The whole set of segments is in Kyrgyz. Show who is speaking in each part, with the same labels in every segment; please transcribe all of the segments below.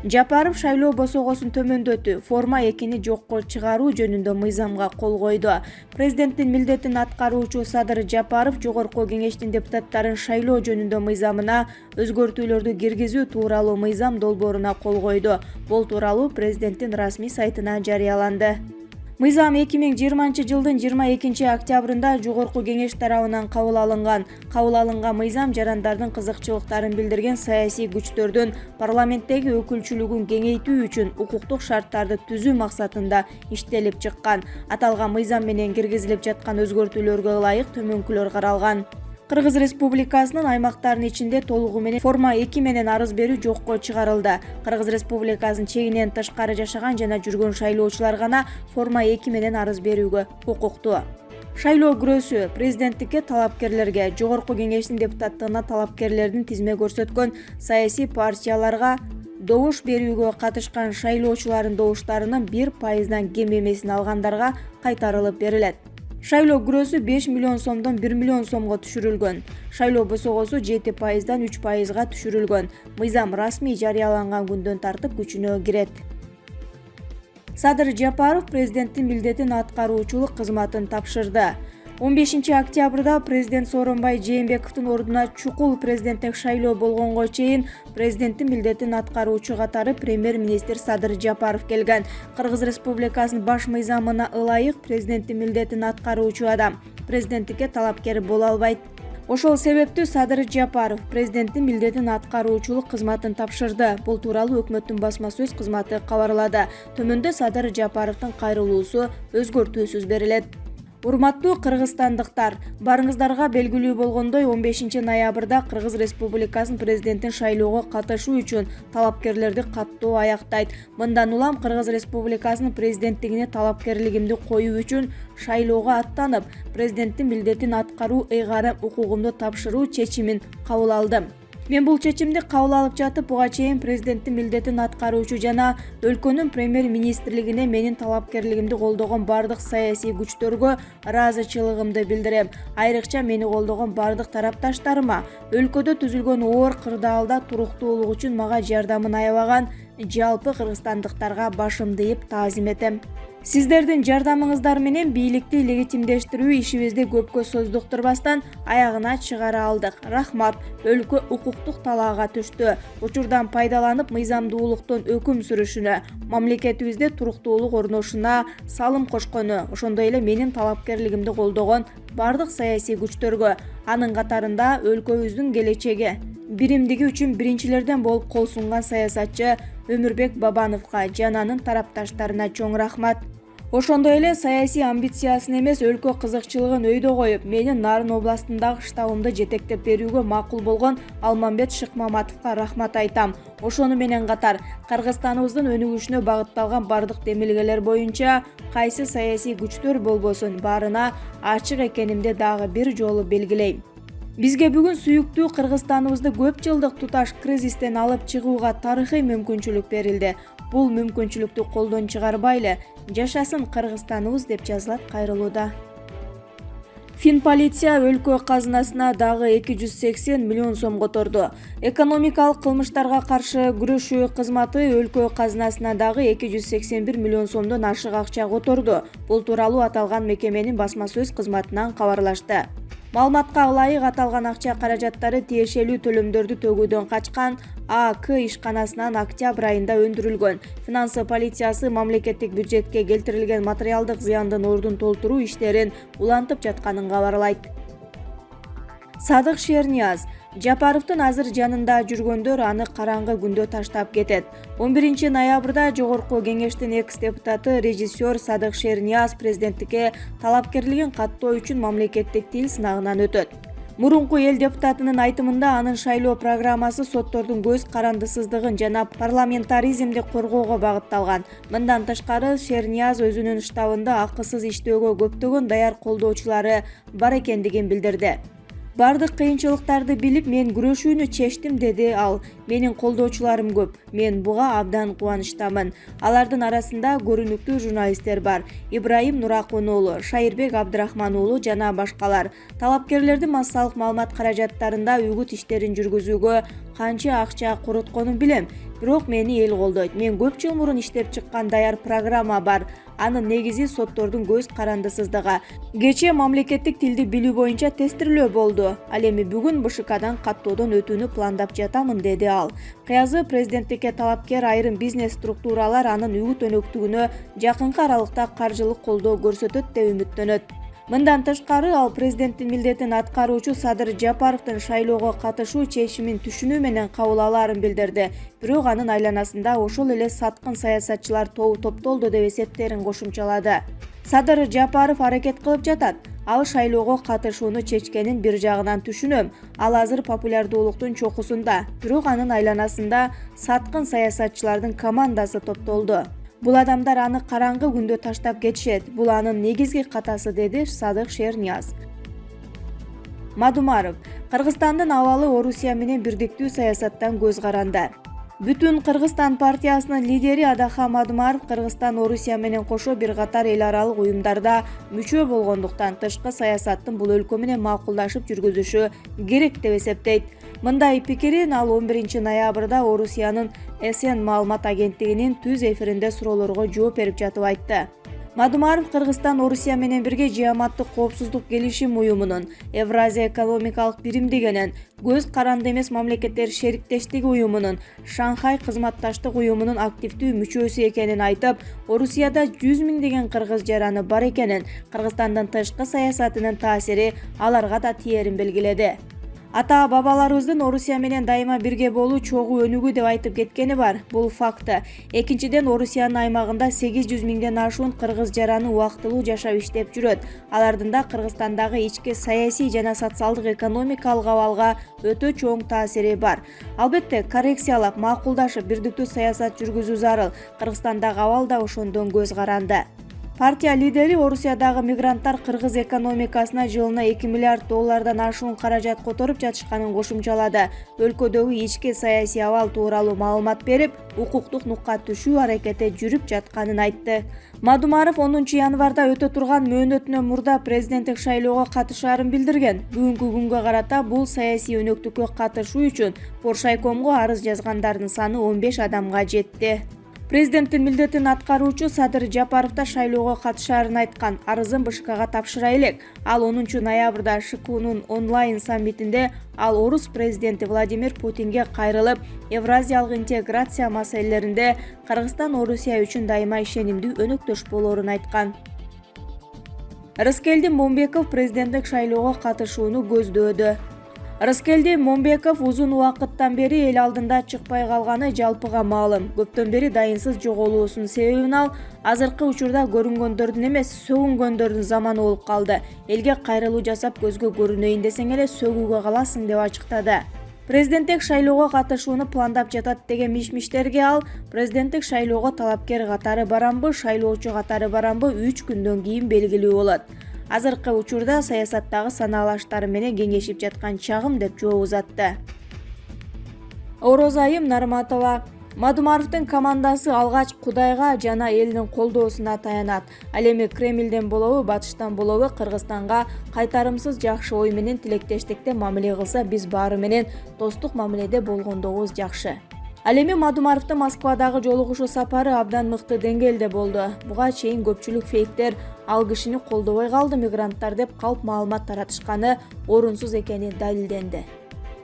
Speaker 1: Жапаров шайлоо босогосун төмөндөтүү, форма 2-ни жокко чыгаруу жөнүндө мыйзамга кол койду. Президенттин милдетин аткаруучу Садыр Жапаров Жогорку Кеңештин депутаттарын шайлоо жөнүндө мыйзамына өзгөртүүлөрдү киргизүү тууралуу мыйзам долбооруна кол койду. Бул тууралуу президенттин расмий сайтына жарыяланды. Мыйзам 2020 жылдын 22 октябрында Жогорку Кеңеш тарабынан кабыл алынган. Кабыл алынган мыйзам жарандардын кызыкчылыктарын билдирген саясий күчтөрдүн парламенттеги өкүлчүлүгүн кеңейтүү үчүн укуктук шарттарды түзүү максатында иштелип чыккан. Аталган мыйзам менен киргизилип жаткан өзгөртүүлөргө ылайык төмөнкүлөр каралган. Кыргыз Республикасынын аймактарынын ичинде толугу менен форма 2 менен арыз берүү жокко чыгарылды. Кыргыз Республикасынын чегинен тышкары жашаган жана жүргөн шайлоочулар гана форма 2 менен арыз берүүгө укуктуу. Шайлоо күрөөсү президенттикке талапкерлерге, Жогорку Кеңештин депутаттыгына талапкерлердин тизме көрсөткөн саясий партияларга добуш берүүгө катышкан шайлоочулардын добуштарынын 1% кем эмесин алгандарга кайтарылып берилет. Шайлоо күрөөсү 5 миллион сомдон 1 миллион сомго түшүрүлгөн. Шайлоо босогосу 7%дан 3%га түшүрүлгөн. Мыйзам расмий жарыяланган күндөн тартып күчүнө кирет. Садыр Жапаров президенттин милдетин аткаруучулук кызматын тапшырды. 15 октябрда президент Сооронбай Жээнбековдун ордуна чукул президенттик шайлоо болгонго чейин президенттин милдетин аткаруучу катары премьер-министр Садыр Жапаров келген. Кыргыз Республикасынын баш мыйзамына ылайык президенттин милдетин аткаруучу адам президенттикке талапкер боло албайт. Ошол себептүү Садыр Жапаров президенттин милдетин аткаруучулук кызматын тапшырды. Бул тууралуу өкмөттүн басма сөз кызматы кабарлады. Төмөндө Садыр Жапаровдун кайрылуусу өзгөртүүсүз берилет. Урматтуу кыргызстандыктар, барыңыздарга белгилүү болгондой 15 ноябрда Кыргыз Республикасынын президенттин шайлоого катышуу үчүн талапкерлерди каттоо аяктайт. Мындан улам Кыргыз Республикасынын президенттигине талапкерлигимди коюу үчүн шайлоого аттанып, президенттин милдетин аткаруу ыйгарым укугумду тапшыруу чечимин кабыл алдым. Мен бул чечимди кабыл алып жатып, буга чейин президенттин милдетин аткаруучу жана өлкөнүн премьер-министрлигине менин талапкерлигимди колдогон бардык саясий күчтөргө ыраазычылыгымды билдирем. Айрыкча мени колдогон бардык тарапташтарыма, өлкөдө түзүлгөн оор кырдаалда туруктуулук үчүн мага жардамын аябаган жалпы кыргызстандыктарга башымды ийип таазим этем. Сиздердин жардамыңыздар менен бийликти легитимдештирүү ишибизди көпкө создуктурбастан аягына чыгара алдык. Рахмат. Өлкө укуктук талаага түштү. Учурдан пайдаланып мыйзамдуулуктун өкүм сүрүшүнө, мамлекетибизде туруктуулук орношуна салым кошкону, ошондой эле менин талапкерлигимди колдогон бардык саясий күчтөргө, анын катарында өлкөбүздүн келечеги, биримдиги үчүн биринчилерден болуп кол сунган саясатчы Өмүрбек Бабановго жана анын тарапташтарына чоң рахмат. Ошондой эле саясий амбициясын эмес, өлкө кызыкчылыгын өйдө коюп, менин Нарын областындагы штабымды жетектеп берүүгө макул болгон Алмамбет Шыкмаматовго рахмат айтам. Ошону менен катар, Кыргызстаныбыздын өнүгүшүнө багытталган бардык демилгелер боюнча кайсы саясий күчтөр болбосун, баарына ачык экенимди дагы бир жолу белгилейм. Бизге бүгүн сүйүктүү Кыргызстаныбызды көп жылдык туташ кризистен алып чыгууга тарыхый мүмкүнчүлүк берилди. Бул мүмкүнчүлүктү колдон чыгарбайлы, жашасын Кыргызстаныбыз деп жазылат кайрылууда. Финполиция өлкө казынасына дагы 280 миллион сом которду. Экономикалык кылмыштарга каршы күрөшүү кызматы өлкө казынасына дагы 281 миллион сомдон ашык акча которду. Бул тууралуу аталган мекеменин басма сөз кызматынан кабарлашты. Маалыматка ылайык, аталган акча каражаттары тиешелүү төлөмдөрдү төгүүдөн качкан АК ишканасынан октябрь айында өндүрүлгөн. Финансы полициясы мамлекеттик бюджетке келтирилген материалдык зыяндын ордун толтуруу иштерин улантып жатканын кабарлайт. Садык Шернияз: Жапаровдун азыр жанында жүргөндөр аны караңгы күндө таштап кетет. 11 ноябрда Жогорку Кеңештин экс-депутаты режиссер Садык Шернияз президенттикке талапкерлигин каттоо үчүн мамлекеттик тил сынагынан өтөт. Мурунку эл депутатынын айтымында анын шайлоо программасы соттордун көз карандысыздыгын жана парламентаризмди коргоого багытталган. Мындан тышкары Шернияз өзүнүн штабында акысыз иштөөгө көптөгөн даяр колдоочулары бар экендигин билдирди. Бардык кыйынчылыктарды билип мен күрөшүүнү чечтим, деди ал. Менин колдоочуларым көп. Мен буга абдан кубанычтамын. Алардын арасында көрүнүктүү журналисттер бар. Ибраим Нуракун уулу, Шайырбек Абдрахман уулу жана башкалар. Талапкерлердин массалык маалымат каражаттарында үгүт иштерин жүргүзүүгө канча акча коротконун билем. Бирок мени эл колдойт. Мен көп жыл мурун иштеп чыккан даяр программа бар. Анын негизи соттордун көз карандысыздыгы. Кечээ мамлекеттик тилди билүү боюнча тестирлөө болду. Ал эми бүгүн БШКдан каттоодон өтүүнү пландап жатамын, деди ал. Кыязы президенттикке талапкер айрым бизнес структуралар анын үгүт өнөктүгүнө жакынкы аралыкта каржылык колдоо көрсөтөт деп үмүттөнөт. Мындан тышкары ал президенттин милдетин аткаруучу Садыр Жапаровдун шайлоого катышуу чечимин түшүнүү менен кабыл алаарын билдирди. Бирок анын айланасында ошол эле саткын саясатчылар тобу топтолду деп эсептерин кошумчалады. Садыр Жапаров аракет кылып жатат. Ал шайлоого катышууну чечкенин бир жагынан түшүнөм. Ал азыр популярдуулуктун чокусунда. Бирок анын айланасында саткын саясатчылардын командасы топтолду. Бул адамдар аны караңгы күндө таштап кетишет. Бул анын негизги катасы, деди Садык Шернияз. Мадумаров: Кыргызстандын абалы Орусия менен бирдиктүү саясаттан көз каранды. Бүтүн Кыргызстан партиясынын лидери Адаха Мадумаров Кыргызстан Орусия менен кошо бир катар эл аралык уюмдарда мүчө болгондуктан тышкы саясаттын бул өлкө менен макулдашып жүргүзүшү керек деп эсептейт. Мындай пикирин ал 11 ноябрда Орусиянын СН маалымат агенттигинин түз эфиринде суроолорго жооп берип жатып айтты. Мадумаров Кыргызстан Орусия менен бирге Жааматтык коопсуздук келишим уюмунун, Евразия экономикалык биримдигинин, көз каранды эмес мамлекеттер шериктештиги уюмунун, Шанхай кызматташтык уюмунун активдүү мүчөсү экенин айтып, Орусияда 100 миңдеген кыргыз жараны бар экенин, Кыргызстандын тышкы саясатынын таасири аларга да тиерин белгиледи. Ата бабаларыбыздын Орусия менен дайыма бирге болуу чогуу өнүгүү деп айтып кеткени бар. Бул факты. Экинчиден, Орусиянын аймагында 800 миңден ашуун кыргыз жараны убактылуу жашап иштеп жүрөт. Алардын да Кыргызстандагы ички саясий жана социалдык экономикалык абалга өтө чоң таасири бар. Албетте, коррекциялап, макулдашып, бирдиктүү саясат жүргүзүү зарыл. Кыргызстандагы абал да ошондон көз каранды. Партия лидери Орусиядагы мигранттар кыргыз экономикасына жылына 2 миллиард доллардан ашуун каражат которуп жатышканын кошумчалады. Өлкөдөгү ички саясий абал тууралуу маалымат берип, укуктук нукка түшүү аракети жүрүп жатканын айтты. Мадумаров 10 январда өтө турган мөөнөтүнөн мурда президенттик шайлоого катышаарын билдирген. Бүгүнкү күнгө карата бул саясий өнөктүккө катышуу үчүн Поршайкомго арыз жазгандардын саны 15 адамга жетти. Президенттин милдетин аткаруучу Садыр Жапаров да шайлоого катышаарын айткан. Арызын БШКга тапшыра элек. Ал 10 ноябрда ШКУнун онлайн саммитинде ал орус президенти Владимир Путинге кайрылып, евразиялык интеграция маселелеринде Кыргызстан Орусия үчүн дайыма ишенимдүү өнөктөш болоорун айткан. Рыскелди Момбеков президенттик шайлоого катышууну көздөөдө. Рыскелди Момбеков узун убакыттан бери эл алдында чыкпай калганы жалпыга маалым. Көптөн бери дайынсыз жоголуусунун себебин ал азыркы учурда көрүнгөндөрдүн эмес, сөгүнгөндөрдүн заманы болуп калды. Элге кайрылуу жасап көзгө көрүнөйүн десең эле сөгүүгө каласың деп ачыктады. Президенттик шайлоого катышууну пландап жатат деген миш-миштерге ал президенттик шайлоого талапкер катары барамбы, шайлоочу катары барамбы 3 күндөн кийин белгилүү болот. Азыркы учурда саясаттагы санаалаштары менен кеңешип жаткан чагым, деп жооп узатты. Орозайым Нарматова: Мадумаровдун командасы алгач Кудайга жана элдин колдоосуна таянат. Ал эми Кремлден болобу, батыштан болобу Кыргызстанга кайтарымсыз жакшы ой менен тилектештикте мамиле кылса, биз баары менен достук мамиледе болгондогубуз жакшы. Ал эми Мадумаровдун Москвадагы жолугушуу сапары абдан мыкты деңгээлде болду. Буга чейин көпчүлүк фейктер ал кишини колдобой калды мигранттар деп калп маалымат таратышканы орунсуз экени далилденди.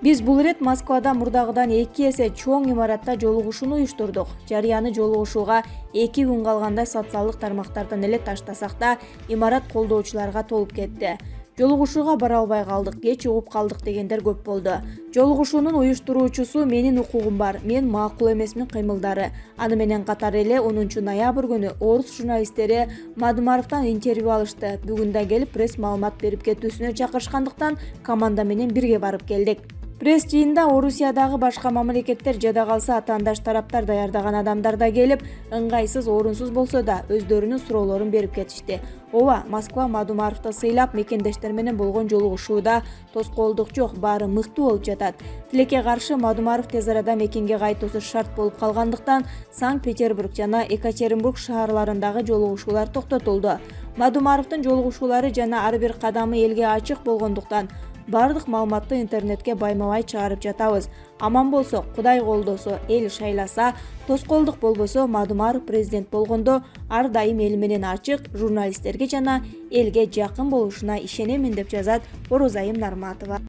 Speaker 1: Биз бул ирет Москвада мурдагыдан 2 эсе чоң имаратта жолугушууну уюштурдук. Жарыяны жолугушууга 2 күн калганда социалдык тармактардан эле таштасак да, имарат колдоочуларга толуп кетти. Жолугушууга бара албай калдык, кеч угуп калдык дегендер көп болду. Жолугушуунун уюштуруучусу менин укугум бар, мен макул эмесмин кыймылдары. Аны менен катар эле 10 ноябрь күнү орус журналисттери Мадумаровдон интервью алышты. Бүгүн да келип пресс маалымат берип кетүүсүнө чакырышкандыктан команда менен бирге барып келдик. Пресс жыйында Орусиядагы башка мамлекеттер жада калса атаандаш тараптар даярдаган адамдар да келип, ыңгайсыз, орунсуз болсо да өздөрүнүн суроолорун берип кетишти. Ооба, Москва Мадумаровду сыйлап, мекендештер менен болгон жолугушууда тоскоолдук жок, баары мыктуу болуп жатат. Тилекке каршы Мадумаров тез арада мекенге кайтуусу шарт болуп калгандыктан Санкт-Петербург жана Екатеринбург шаарларындагы жолугушуулар токтотулду. Мадумаровдун жолугушуулары жана ар бир кадамы элге ачык болгондуктан бардык маалыматты интернетке байма-бай чыгарып жатабыз. Аман болсо, Кудай колдосо, эл шайласа, тоскоолдук болбосо, Мадумаров президент болгондо ар дайым эл менен ачык, журналисттерге жана элге жакын болушуна ишенемин деп жазат Орозайым Нарматова.